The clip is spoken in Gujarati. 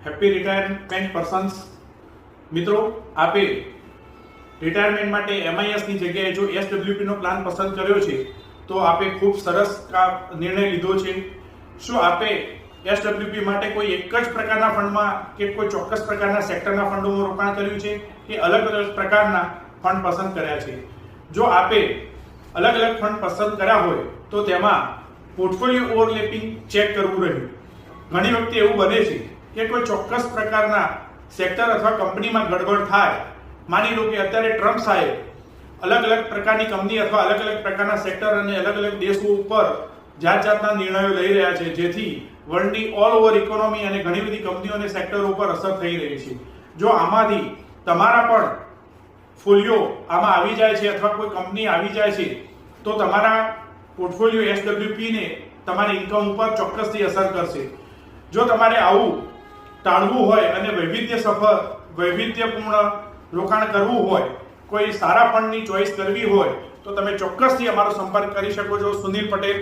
હેપી રિટાયરમેન્ટ પર્સન્સ મિત્રો, આપે રિટાયરમેન્ટ માટે MIS ની જગ્યાએ જો SWP નો પ્લાન પસંદ કર્યો છે તો આપે ખૂબ સરસ નિર્ણય લીધો છે. શું આપે SWP માટે કોઈ એક જ પ્રકારના ફંડમાં કે કોઈ ચોક્કસ પ્રકારના સેક્ટરના ફંડોમાં રોકાણ કર્યું છે કે અલગ અલગ પ્રકારના ફંડ પસંદ કર્યા છે? જો આપે અલગ અલગ ફંડ પસંદ કર્યા હોય તો તેમાં પોર્ટફોલિયો ઓવરલેપિંગ ચેક કરવું રહ્યું. ઘણી વખતે એવું બને છે કે કોઈ ચોક્કસ પ્રકારના સેક્ટર અથવા કંપનીમાં ગડબડ થાય. માની લો કે અત્યારે ટ્રમ્પ સાહેબ અલગ અલગ પ્રકારની કંપની અથવા અલગ અલગ પ્રકારના સેક્ટર અને અલગ અલગ દેશો ઉપર જાતના નિર્ણયો લઈ રહ્યા છે, જેથી વર્લ્ડની ઓલ ઓવર ઇકોનોમી અને ઘણી બધી કંપનીઓ અને સેક્ટરો ઉપર અસર થઈ રહી છે. જો આમાંથી તમારા પણ ફોલિયો આમાં આવી જાય છે અથવા કોઈ કંપની આવી જાય છે તો તમારા પોર્ટફોલિયો SWP ને તમારી ઇન્કમ ઉપર ચોક્કસથી અસર કરશે. જો તમારે આવું ટાળવું હોય અને વૈવિધ્યપૂર્ણ રોકાણ કરવું હોય, કોઈ સારા ફંડની ચોઈસ કરવી હોય તો તમે ચોક્કસથી અમારો સંપર્ક કરી શકો છો. સુનિલ પટેલ,